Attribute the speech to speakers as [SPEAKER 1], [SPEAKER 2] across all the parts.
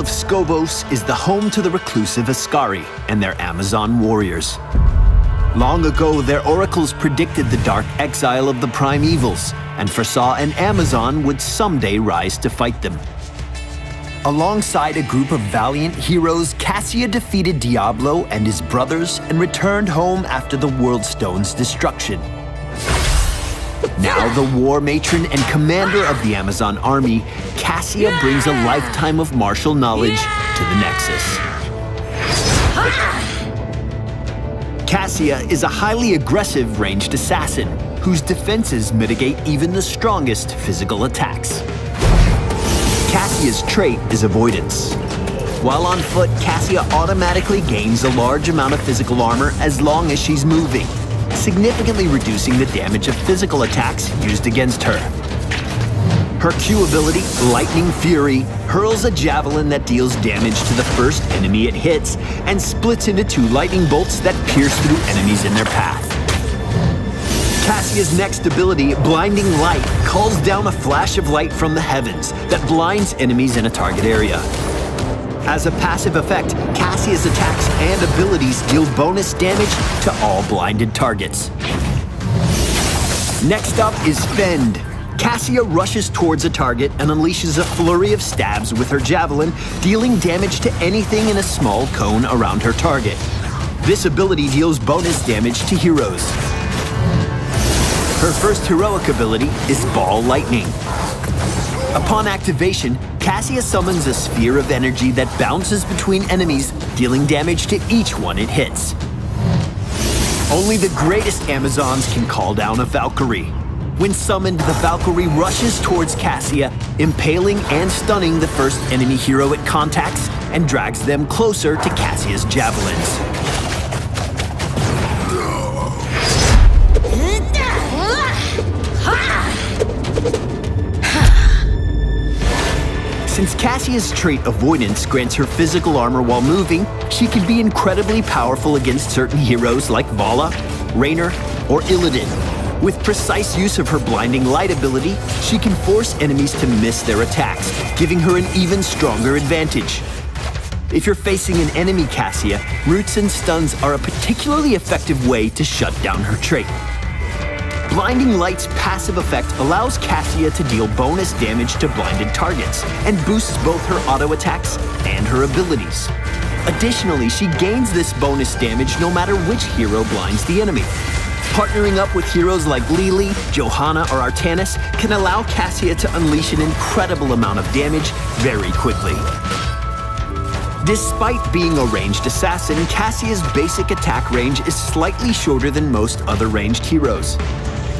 [SPEAKER 1] of Skobos is the home to the reclusive Ascari and their Amazon warriors. Long ago, their oracles predicted the dark exile of the primevals and foresaw an Amazon would someday rise to fight them. Alongside a group of valiant heroes, Cassia defeated Diablo and his brothers and returned home after the World Stone's destruction. Now the war matron and commander of the Amazon army, Cassia brings a lifetime of martial knowledge to the Nexus. Cassia is a highly aggressive ranged assassin whose defenses mitigate even the strongest physical attacks. Cassia's trait is avoidance. While on foot, Cassia automatically gains a large amount of physical armor as long as she's moving, significantly reducing the damage of physical attacks used against her. Her Q ability, Lightning Fury, hurls a javelin that deals damage to the first enemy it hits and splits into 2 lightning bolts that pierce through enemies in their path. Cassia's next ability, Blinding Light, calls down a flash of light from the heavens that blinds enemies in a target area. As a passive effect, Cassia's attacks and abilities deal bonus damage to all blinded targets. Next up is Fend. Cassia rushes towards a target and unleashes a flurry of stabs with her javelin, dealing damage to anything in a small cone around her target. This ability deals bonus damage to heroes. Her first heroic ability is Ball Lightning. Upon activation, Cassia summons a sphere of energy that bounces between enemies, dealing damage to each one it hits. Only the greatest Amazons can call down a Valkyrie. When summoned, the Valkyrie rushes towards Cassia, impaling and stunning the first enemy hero it contacts and drags them closer to Cassia's javelins. Since Cassia's trait Avoidance grants her physical armor while moving, she can be incredibly powerful against certain heroes like Vala, Raynor, or Illidan. With precise use of her Blinding Light ability, she can force enemies to miss their attacks, giving her an even stronger advantage. If you're facing an enemy Cassia, roots and stuns are a particularly effective way to shut down her trait. Blinding Light's passive effect allows Cassia to deal bonus damage to blinded targets and boosts both her auto attacks and her abilities. Additionally, she gains this bonus damage no matter which hero blinds the enemy. Partnering up with heroes like Lili, Johanna, or Artanis can allow Cassia to unleash an incredible amount of damage very quickly. Despite being a ranged assassin, Cassia's basic attack range is slightly shorter than most other ranged heroes.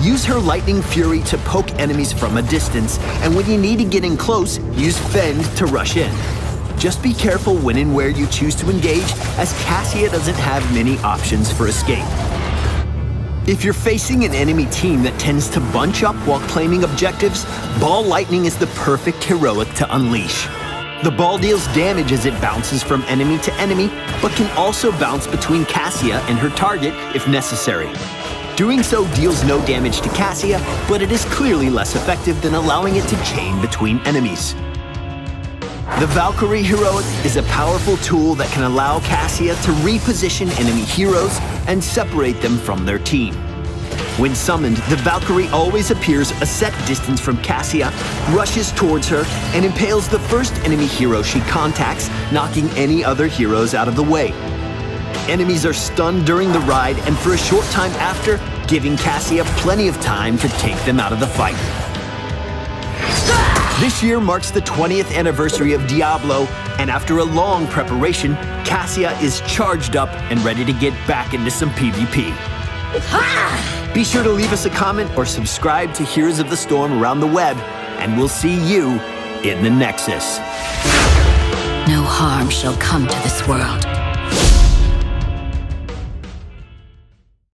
[SPEAKER 1] Use her Lightning Fury to poke enemies from a distance, and when you need to get in close, use Fend to rush in. Just be careful when and where you choose to engage, as Cassia doesn't have many options for escape. If you're facing an enemy team that tends to bunch up while claiming objectives, Ball Lightning is the perfect heroic to unleash. The ball deals damage as it bounces from enemy to enemy, but can also bounce between Cassia and her target if necessary. Doing so deals no damage to Cassia, but it is clearly less effective than allowing it to chain between enemies. The Valkyrie Heroic is a powerful tool that can allow Cassia to reposition enemy heroes and separate them from their team. When summoned, the Valkyrie always appears a set distance from Cassia, rushes towards her, and impales the first enemy hero she contacts, knocking any other heroes out of the way. Enemies are stunned during the ride and for a short time after, giving Cassia plenty of time to take them out of the fight. This year marks the 20th anniversary of Diablo, and after a long preparation, Cassia is charged up and ready to get back into some PvP. Be sure to leave us a comment or subscribe to Heroes of the Storm around the web, and we'll see you in the Nexus.
[SPEAKER 2] No harm shall come to this world.